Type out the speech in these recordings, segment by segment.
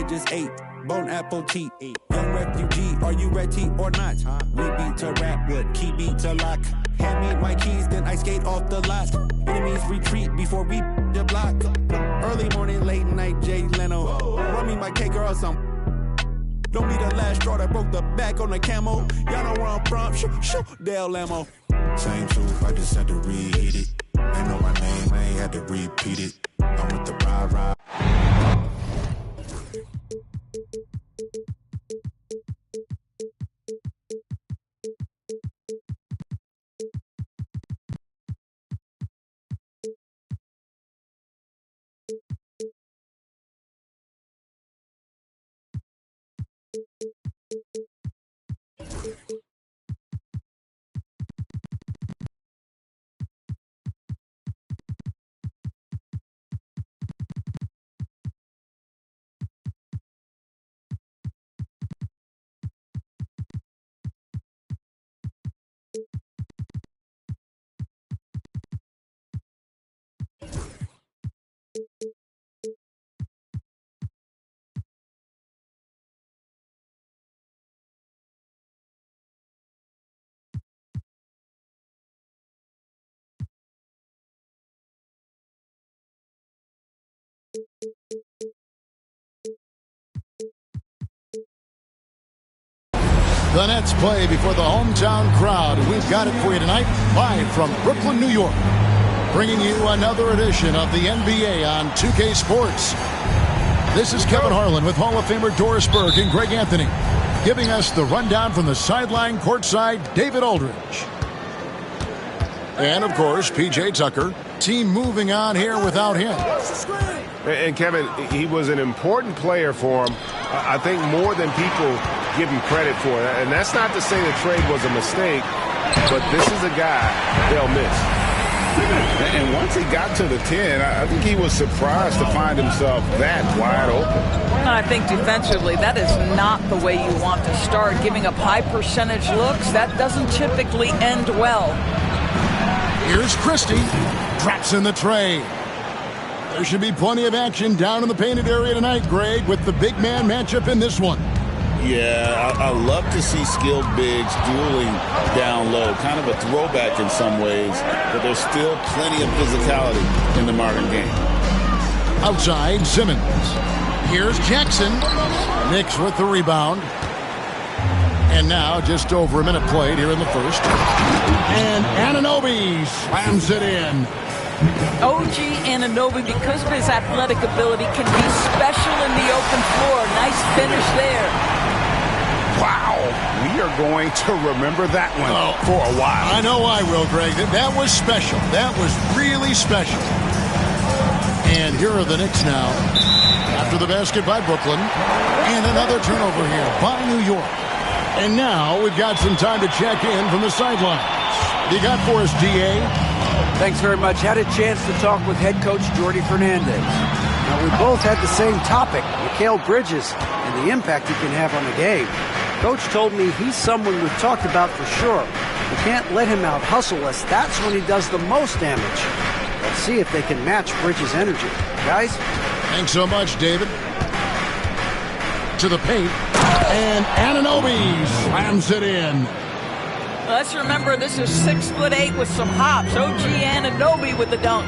just ate. Bone apple tea. Young refugee, are you ready or not? We beat to rap with key beat to lock. Hand me my keys, then I skate off the lot. Enemies retreat before we the block. Early morning, late night, Jay Leno. Run me my cake or some. Don't be the last straw that broke the back on the camel. Y'all know where I'm from. Shoo, Dale Lamo. Same truth, I just had to reheat it. Ain't know my name, I ain't had to repeat it. I'm with the ride. The Nets play before the hometown crowd. We've got it for you tonight, live from Brooklyn, New York. Bringing you another edition of the NBA on 2K Sports. This is Kevin Harlan with Hall of Famer Doris Burke and Greg Anthony, giving us the rundown from the sideline courtside, David Aldridge. And, of course, P.J. Tucker. Team moving on here without him. And, Kevin, he was an important player for him. I think more than people give him credit for it. And that's not to say the trade was a mistake, but this is a guy they'll miss. And once he got to the 10, I think he was surprised to find himself that wide open. I think defensively, that is not the way you want to start. Giving up high percentage looks, that doesn't typically end well. Here's Christie. Drops in the tray. There should be plenty of action down in the painted area tonight, Greg, with the big man matchup in this one. Yeah, I love to see skilled bigs dueling down low. Kind of a throwback in some ways, but there's still plenty of physicality in the modern game. Outside, Simmons. Here's Jackson. Knicks with the rebound. And now just over a minute played here in the first. And Anunoby slams it in. OG Anunoby, because of his athletic ability, can be special in the open floor. Nice finish there. Wow, we are going to remember that one for a while. I know I will, Greg. That was special. That was really special. And here are the Knicks now. After the basket by Brooklyn. And another turnover here by New York. And now we've got some time to check in from the sidelines. You got for us, D.A.? Thanks very much. Had a chance to talk with head coach Jordi Fernandez. Now, we both had the same topic, Mikal Bridges, and the impact he can have on the game. Coach told me he's someone we've talked about for sure. We can't let him out-hustle us. That's when he does the most damage. Let's see if they can match Bridges' energy. Guys? Thanks so much, David. To the paint. And Anunoby slams it in. Let's remember, this is 6'8" with some hops. OG Anunoby with the dunk.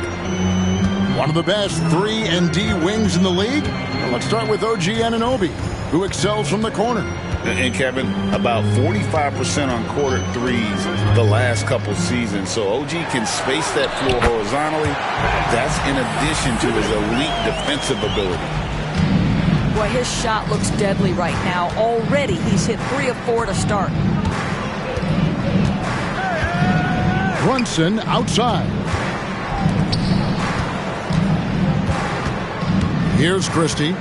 One of the best 3-and-D wings in the league. Well, let's start with OG Anunoby, who excels from the corner. And Kevin, about 45% on quarter threes the last couple seasons. So OG can space that floor horizontally. That's in addition to his elite defensive ability. Boy, his shot looks deadly right now. Already, he's hit 3 of 4 to start. Brunson outside. Here's Christie.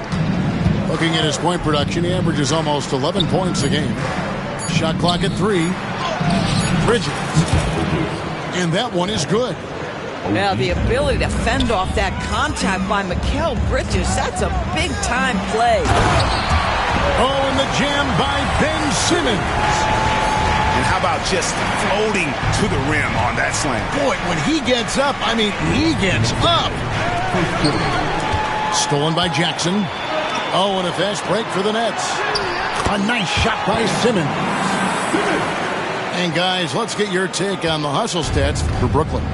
Looking at his point production, he averages almost 11 points a game. Shot clock at 3. Bridges. And that one is good. Now, the ability to fend off that contact by Mikal Bridges, that's a big-time play. Oh, and the jam by Ben Simmons. And how about just floating to the rim on that slam? Boy, when he gets up, he gets up. Stolen by Jackson. Oh, and a fast break for the Nets. A nice shot by Simmons. And guys, let's get your take on the hustle stats for Brooklyn.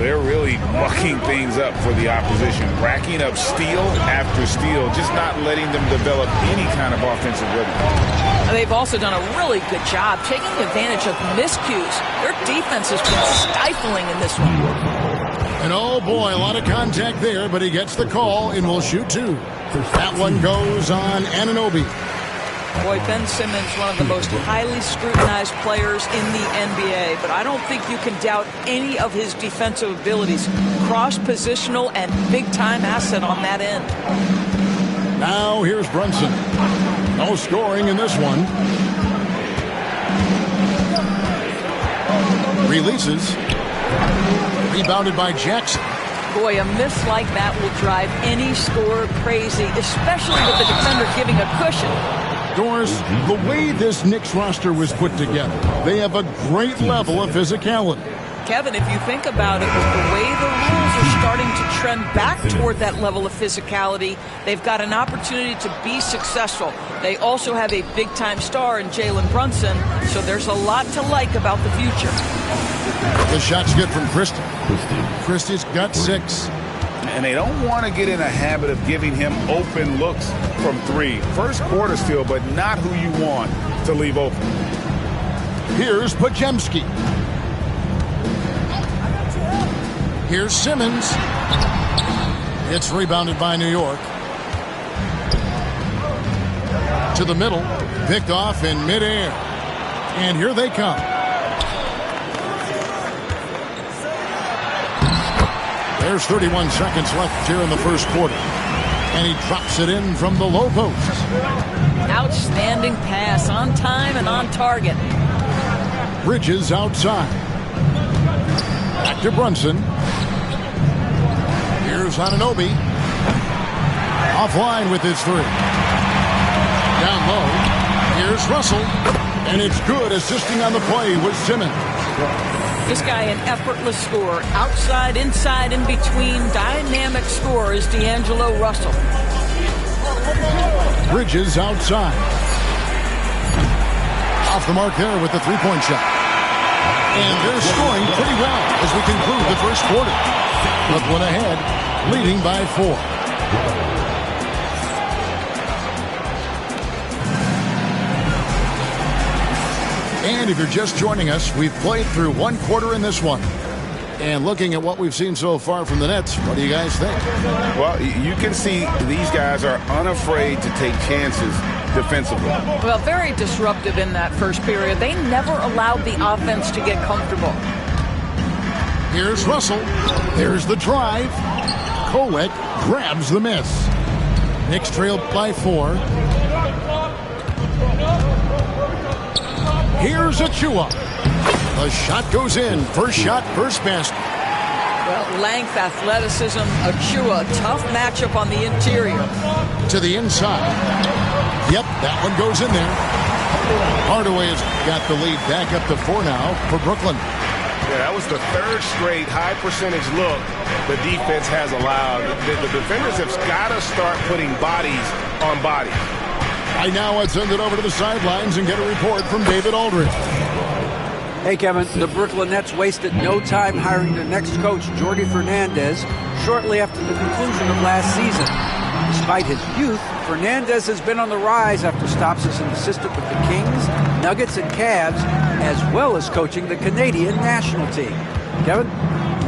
They're really mucking things up for the opposition, racking up steal after steal, just not letting them develop any kind of offensive rhythm. They've also done a really good job taking advantage of miscues. Their defense has been stifling in this one. And oh boy, a lot of contact there, but he gets the call and will shoot two. That one goes on Anunoby. Boy, Ben Simmons, one of the most highly scrutinized players in the NBA, but I don't think you can doubt any of his defensive abilities. Cross-positional and big-time asset on that end. Now here's Brunson. No scoring in this one. Releases. Rebounded by Jackson. Boy, a miss like that will drive any scorer crazy, especially with the defender giving a cushion. Doris, the way this Knicks roster was put together, they have a great level of physicality. Kevin, if you think about it, with the way the rules are starting to trend back toward that level of physicality, they've got an opportunity to be successful. They also have a big-time star in Jalen Brunson, so there's a lot to like about the future. The shot's good from Christie. Christie's got 6. And they don't want to get in a habit of giving him open looks from 3. First quarter still, but not who you want to leave open. Here's Podziemski. Here's Simmons. It's rebounded by New York. To the middle. Picked off in midair. And here they come. There's 31 seconds left here in the first quarter. And he drops it in from the low post. Outstanding pass, on time and on target. Bridges outside. Back to Brunson. Here's Anunoby. Offline with his 3. Down low. Here's Russell. And it's good, assisting on the play with Simmons. This guy, an effortless scorer. Outside, inside, in between. Dynamic scorer is D'Angelo Russell. Bridges outside. Off the mark there with the three-point shot. And they're scoring pretty well as we conclude the first quarter. Brooklyn ahead, leading by 4. And if you're just joining us, we've played through one quarter in this one. And looking at what we've seen so far from the Nets, what do you guys think? Well, you can see these guys are unafraid to take chances defensively. Well, very disruptive in that first period. They never allowed the offense to get comfortable. Here's Russell. There's the drive. Kolek grabs the miss. Knicks trailed by 4. Here's Achua. The shot goes in. First shot, first basket. Well, length, athleticism, Achua, tough matchup on the interior. To the inside. Yep, that one goes in there. Hardaway has got the lead back up to 4 now for Brooklyn. Yeah, that was the 3rd straight high percentage look the defense has allowed. The defenders have got to start putting bodies on bodies. Right now, let's send it over to the sidelines and get a report from David Aldridge. Hey, Kevin, the Brooklyn Nets wasted no time hiring their next coach, Jordi Fernandez, shortly after the conclusion of last season. Despite his youth, Fernandez has been on the rise after stops as an assistant with the Kings, Nuggets, and Cavs, as well as coaching the Canadian national team. Kevin?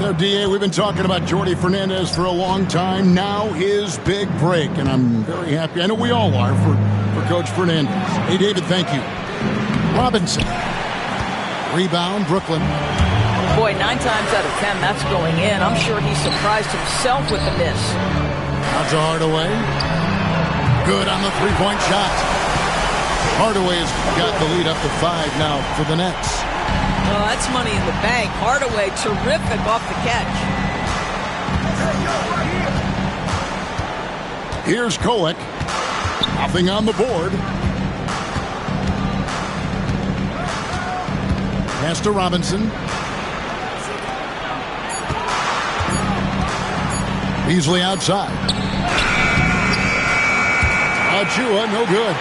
Now, D.A., we've been talking about Jordi Fernandez for a long time. Now his big break, and I'm very happy. I know we all are for Coach Fernandez. Hey, David, thank you. Robinson. Rebound, Brooklyn. Boy, 9 times out of 10, that's going in. I'm sure he surprised himself with the miss. Out to Hardaway. Good on the three-point shot. Hardaway has got the lead up to 5 now for the Nets. Oh, that's money in the bank. Hardaway, terrific off the catch. Here's Kolek. Nothing on the board. Pass to Robinson. Beasley outside. Achua, no good.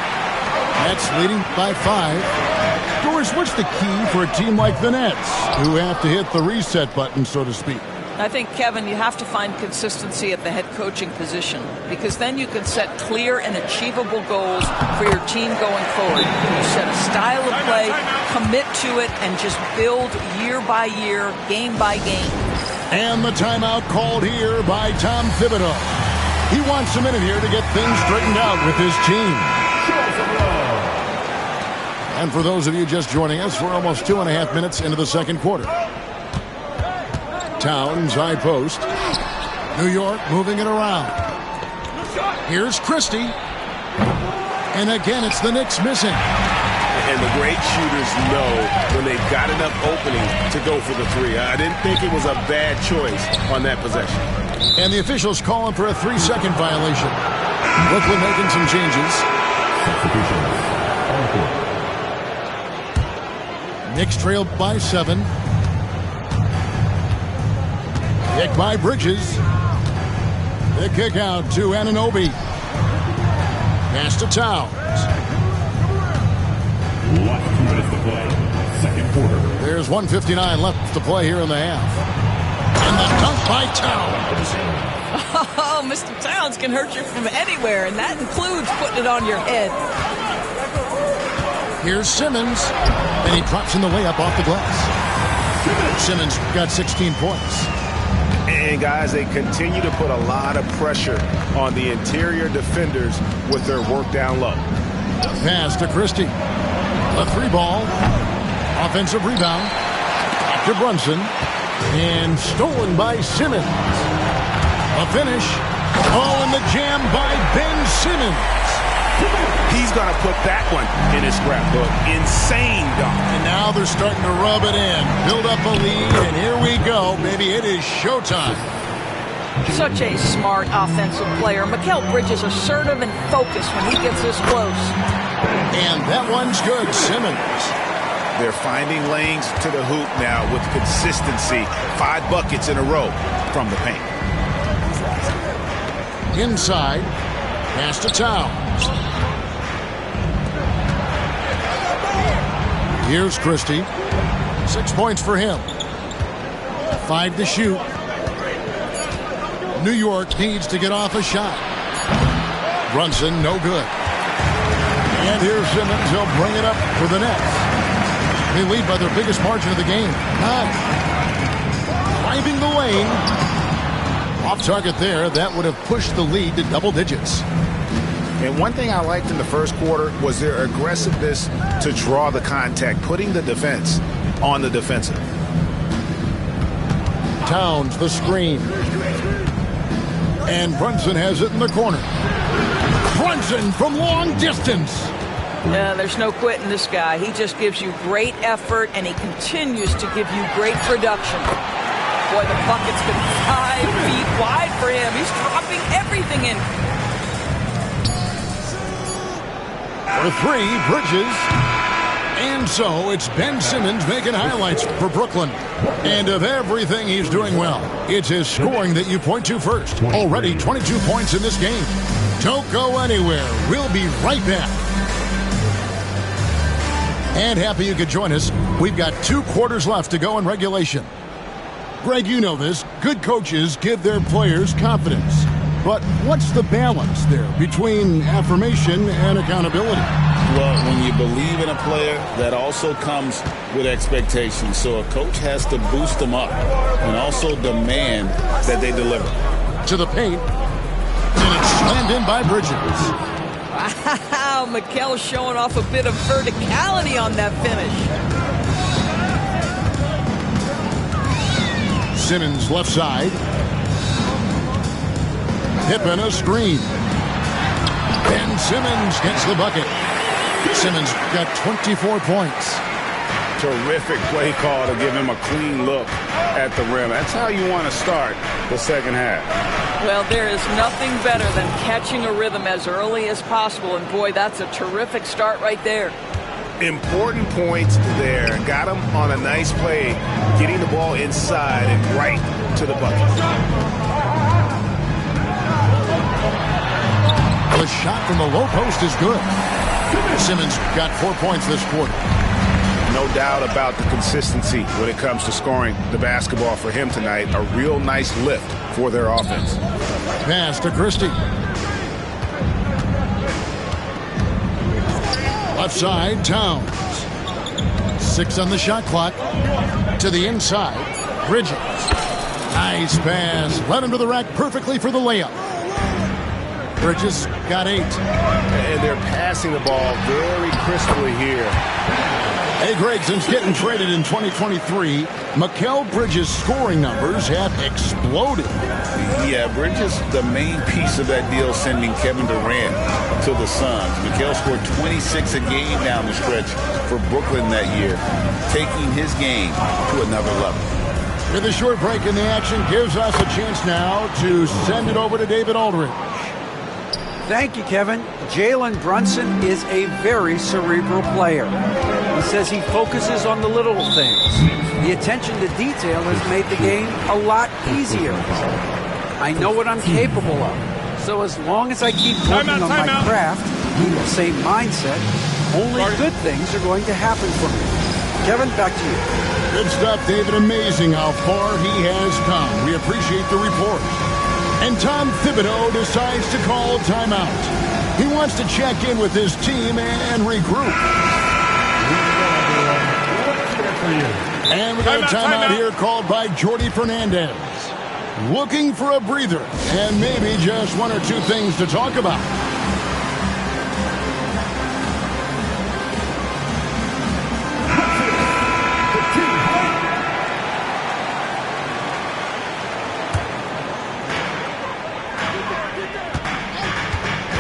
Nets leading by 5. Doris, what's the key for a team like the Nets, who have to hit the reset button, so to speak? I think, Kevin, you have to find consistency at the head coaching position, because then you can set clear and achievable goals for your team going forward. You set a style of play, commit to it, and just build year by year, game by game. And the timeout called here by Tom Thibodeau. He wants a minute here to get things straightened out with his team. And for those of you just joining us, we're almost 2.5 minutes into the second quarter. Towns, high post. New York moving it around. Here's Christie. And again, it's the Knicks missing. And the great shooters know when they've got enough opening to go for the three. I didn't think it was a bad choice on that possession. And the officials calling for a 3-second violation. Brooklyn making some changes. Knicks trail by 7. Kick by Bridges. The kick out to Anunoby. Pass to Towns. Last 2 minutes to play. Second quarter. There's 1:59 left to play here in the half. And the dunk by Towns. Oh, Mr. Towns can hurt you from anywhere, and that includes putting it on your head. Here's Simmons. And he drops in the layup off the glass. Simmons got 16 points. And, guys, they continue to put a lot of pressure on the interior defenders with their work down low. Pass to Christie. A 3-ball. Offensive rebound. To Brunson. And stolen by Simmons. A finish. All in the jam by Ben Simmons. He's going to put that one in his scrapbook. Insane dunk. And now they're starting to rub it in. Build up a lead, and here we go. Maybe it is showtime. Such a smart offensive player. Mikal Bridges assertive and focused when he gets this close. And that one's good. Simmons. They're finding lanes to the hoop now with consistency. 5 buckets in a row from the paint. Inside. Pass to Towns. Here's Christie. 6 points for him. 5 to shoot. New York needs to get off a shot. Brunson, no good. And here's Simmons. He'll bring it up for the Nets. They lead by their biggest margin of the game. 9. Driving the lane. Off target there. That would have pushed the lead to double digits. And one thing I liked in the first quarter was their aggressiveness to draw the contact, putting the defense on the defensive. Towns, the screen. And Brunson has it in the corner. Brunson from long distance. Yeah, there's no quitting this guy. He just gives you great effort, and he continues to give you great production. Boy, the bucket's been 5 feet wide for him. He's dropping everything in. For 3, Bridges. And so it's Ben Simmons making highlights for Brooklyn. And of everything he's doing well, it's his scoring that you point to first. Already 22 points in this game. Don't go anywhere. We'll be right back. And happy you could join us. We've got 2 quarters left to go in regulation. Greg, you know this. Good coaches give their players confidence. But what's the balance there between affirmation and accountability? Well, when you believe in a player, that also comes with expectations. So a coach has to boost them up and also demand that they deliver. To the paint. And it's slammed in by Bridges. Wow, Mikal showing off a bit of verticality on that finish. Simmons left side. Pippen a screen. Ben Simmons gets the bucket. Simmons got 24 points. Terrific play call to give him a clean look at the rim. That's how you want to start the second half. Well, there is nothing better than catching a rhythm as early as possible. And, boy, that's a terrific start right there. Important points there. Got him on a nice play, getting the ball inside and right to the bucket. The shot from the low post is good. Simmons got 4 points this quarter. No doubt about the consistency when it comes to scoring the basketball for him tonight. A real nice lift for their offense. Pass to Christie. Left side, Towns. 6 on the shot clock. To the inside, Bridges. Nice pass. Led him to the rack perfectly for the layup. Bridges got 8. And they're passing the ball very crisply here. Hey, Greg, since getting traded in 2023, Mikal Bridges' scoring numbers have exploded. Yeah, Bridges, the main piece of that deal, sending Kevin Durant to the Suns. Mikal scored 26 a game down the stretch for Brooklyn that year, taking his game to another level. With a short break in the action, gives us a chance now to send it over to David Aldridge. Thank you, Kevin. Jalen Brunson is a very cerebral player. He says he focuses on the little things. The attention to detail has made the game a lot easier. I know what I'm capable of. So as long as I keep working on my craft, keep the same mindset, only good things are going to happen for me. Kevin, back to you. Good stuff, David. Amazing how far he has come. We appreciate the report. And Tom Thibodeau decides to call timeout. He wants to check in with his team and regroup. And we got a timeout here called by Jordi Fernandez. Looking for a breather and maybe just 1 or 2 things to talk about.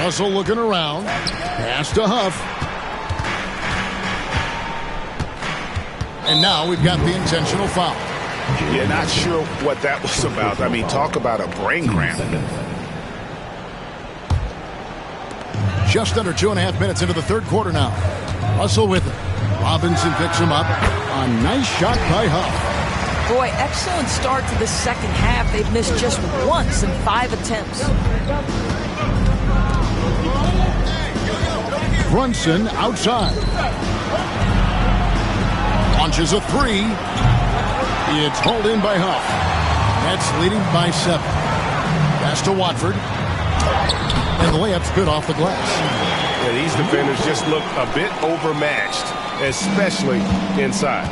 Russell looking around. Pass to Huff. And now we've got the intentional foul. Yeah, not sure what that was about. I mean, talk about a brain cramp. Just under 2.5 minutes into the third quarter now. Russell with it. Robinson picks him up. A nice shot by Huff. Boy, excellent start to the second half. They've missed just once in 5 attempts. Brunson outside. Launches a 3. It's hauled in by Huff. That's leading by 7. Pass to Watford. And the layup's good off the glass. Yeah, these defenders just look a bit overmatched, especially inside.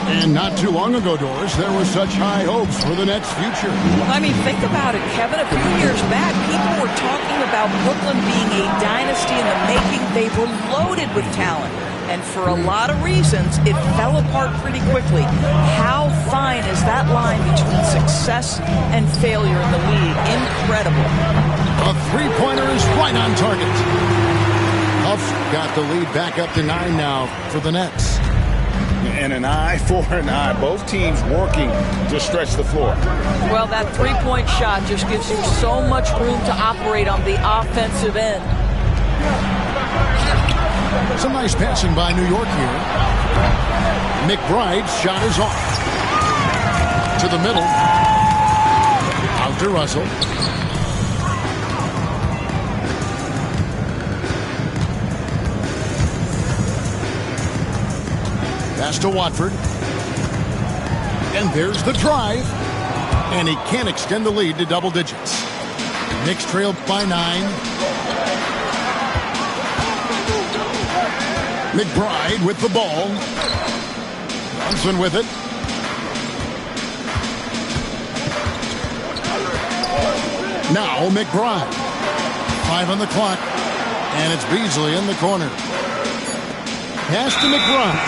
And not too long ago, Doris, there were such high hopes for the Nets' future. I mean, think about it, Kevin. A few years back, people were talking about Brooklyn being a dynasty in the making. They were loaded with talent. And for a lot of reasons, it fell apart pretty quickly. How fine is that line between success and failure in the league? Incredible. A three-pointer is right on target. Huff's got the lead back up to 9 now for the Nets. And an eye for an eye. Both teams working to stretch the floor. Well, that three-point shot just gives you so much room to operate on the offensive end. Some nice passing by New York here. McBride's shot is off. To the middle. Out to Russell. Pass to Watford. And there's the drive. And he can't extend the lead to double digits. Knicks trail by 9. McBride with the ball. Brunson with it. Now McBride. 5 on the clock. And it's Beasley in the corner. Pass to McBride.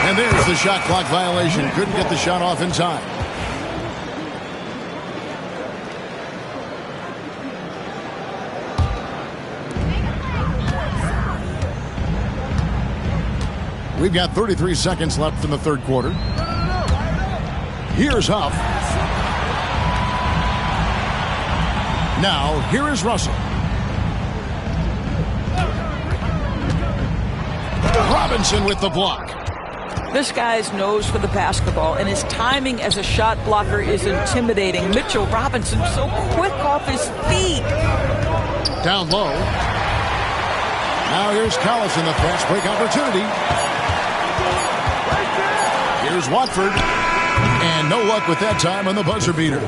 And there's the shot clock violation. Couldn't get the shot off in time. We've got 33 seconds left in the third quarter. Here's Huff. Now, here is Russell. Robinson with the block. This guy's nose for the basketball, and his timing as a shot blocker is intimidating. Mitchell Robinson so quick off his feet. Down low. Now here's Collison, the fast break opportunity. Here's Watford. And no luck with that time on the buzzer beater.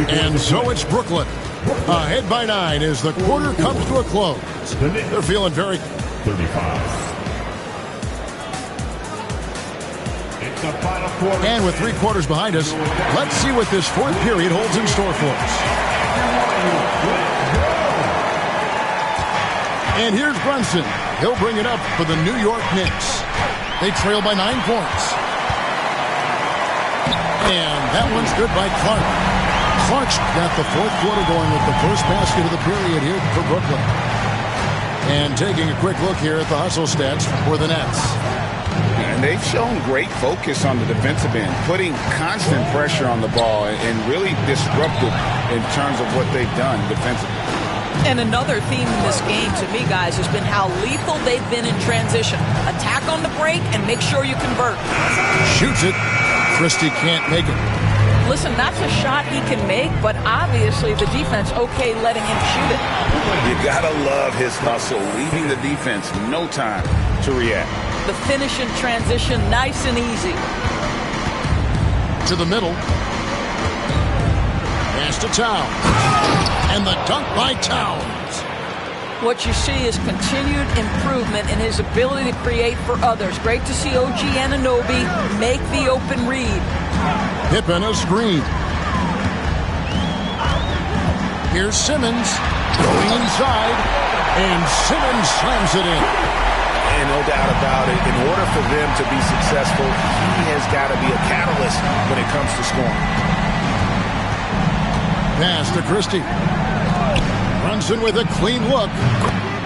And so it's Brooklyn. Ahead by 9 as the quarter comes to a close. They're feeling very... 35. And with 3 quarters behind us, let's see what this fourth period holds in store for us. And here's Brunson. He'll bring it up for the New York Knicks. They trail by 9 points. And that one's good by Clark. Clark's got the fourth quarter going with the first basket of the period here for Brooklyn. And taking a quick look here at the hustle stats for the Nets. And they've shown great focus on the defensive end, putting constant pressure on the ball and really disruptive in terms of what they've done defensively. And another theme in this game to me, guys, has been how lethal they've been in transition. Attack on the break and make sure you convert. Shoots it. Christie can't make it. Listen, that's a shot he can make, but obviously the defense okay letting him shoot it. You gotta love his hustle, leaving the defense no time to react. The finish in transition, nice and easy. To the middle. Pass to Towns. And the dunk by Towns. What you see is continued improvement in his ability to create for others. Great to see OG Anunoby make the open read. Pippen a screen. Here's Simmons going inside, and Simmons slams it in. And no doubt about it, in order for them to be successful, he has got to be a catalyst when it comes to scoring. Pass to Christie. Brunson with a clean look.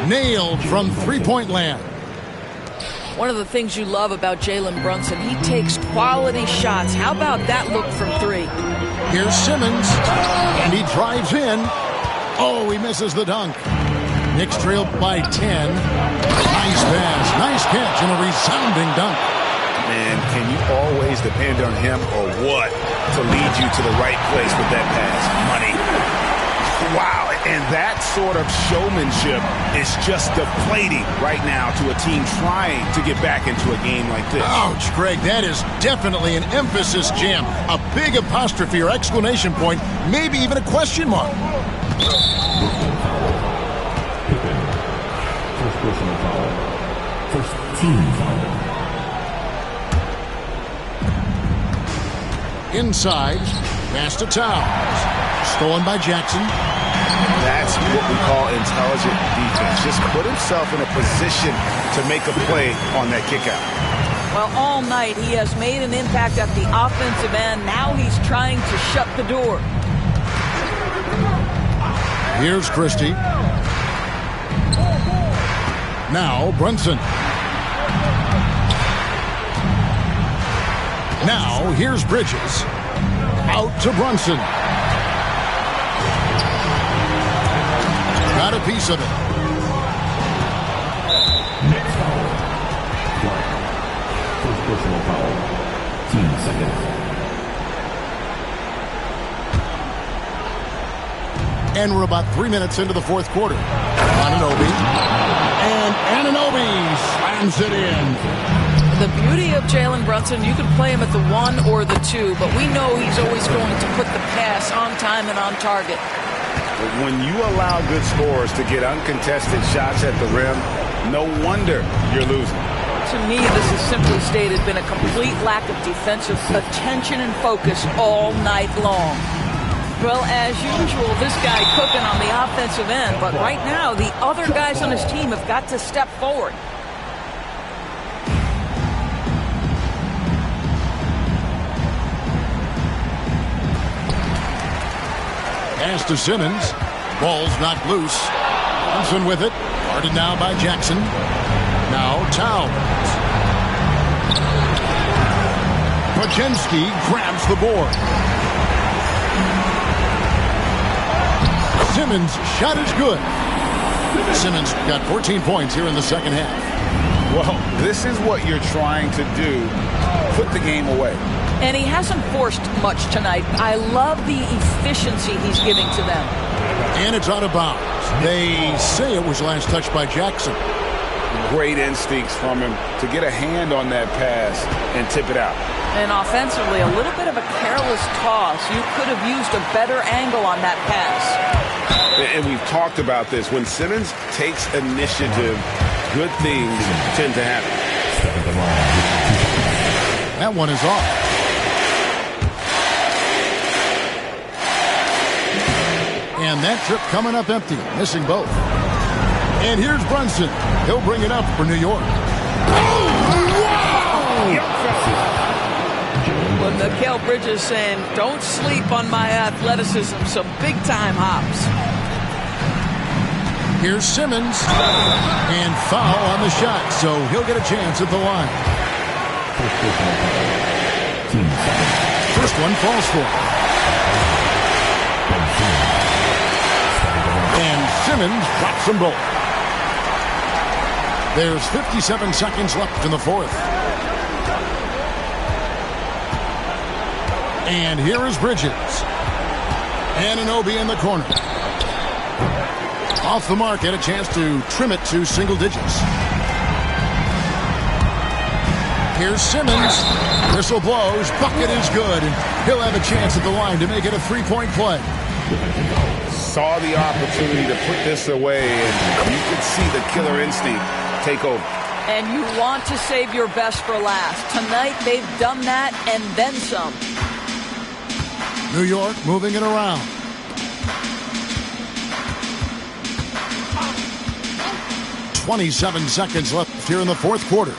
Nailed from three-point land. One of the things you love about Jalen Brunson, he takes quality shots. How about that look from 3? Here's Simmons, and he drives in. Oh, he misses the dunk. Knicks trail by 10. Nice pass, nice catch, and a resounding dunk. Man, can you always depend on him or what to lead you to the right place with that pass? Money. Wow, and that sort of showmanship is just deflating right now to a team trying to get back into a game like this. Ouch, Greg, that is definitely an emphasis jam. A big apostrophe or exclamation point, maybe even a question mark. First personal foul. First team foul. Inside, pass to Towns. Stolen by Jackson. That's what we call intelligent defense. Just put himself in a position to make a play on that kickout. Well, all night he has made an impact at the offensive end. Now he's trying to shut the door. Here's Christie. Now Brunson. Now here's Bridges. Out to Brunson. Got a piece of it. Next foul. First personal foul. Team second. And we're about 3 minutes into the fourth quarter. Anunoby. And Anunoby slams it in. The beauty of Jalen Brunson, you can play him at the 1 or the 2, but we know he's always going to put the pass on time and on target. When you allow good scorers to get uncontested shots at the rim, no wonder you're losing. To me, this has simply stated been a complete lack of defensive attention and focus all night long. Well, as usual, this guy cooking on the offensive end, but right now the other guys on his team have got to step forward. Pass to Simmons. Ball's knocked loose. Brunson with it. Guarded now by Jackson. Now Towns. Podziemski grabs the board. Simmons' shot is good. Simmons got 14 points here in the second half. Well, this is what you're trying to do. Put the game away. And he hasn't forced much tonight. I love the efficiency he's giving to them. And it's out of bounds. They say it was last touched by Jackson. Great instincts from him to get a hand on that pass and tip it out. And offensively, a little bit of a careless toss. You could have used a better angle on that pass. And we've talked about this. When Simmons takes initiative, good things tend to happen. That one is off. And that trip coming up empty, missing both. And here's Brunson. He'll bring it up for New York. Well, Mikal Bridges saying, don't sleep on my athleticism. Some big-time hops. Here's Simmons. And foul on the shot, so he'll get a chance at the line. First one falls for. And Simmons drops them both. There's 57 seconds left in the fourth. And here is Bridges. Anunoby in the corner. Off the mark, had a chance to trim it to single digits. Here's Simmons. Whistle blows. Bucket is good. He'll have a chance at the line to make it a three-point play. Saw the opportunity to put this away, and you could see the killer instinct take over. And you want to save your best for last. Tonight, they've done that and then some. New York moving it around. .27 seconds left here in the fourth quarter.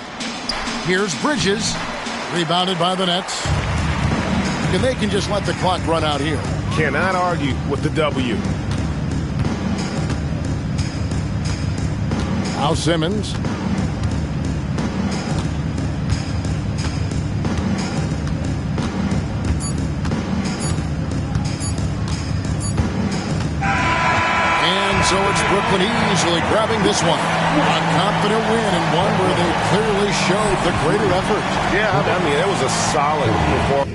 Here's Bridges. Rebounded by the Nets. And they can just let the clock run out here. Cannot argue with the W. Now Simmons. So it's Brooklyn easily grabbing this one. A confident win and one where they clearly showed the greater effort. Yeah, I mean, it was a solid performance.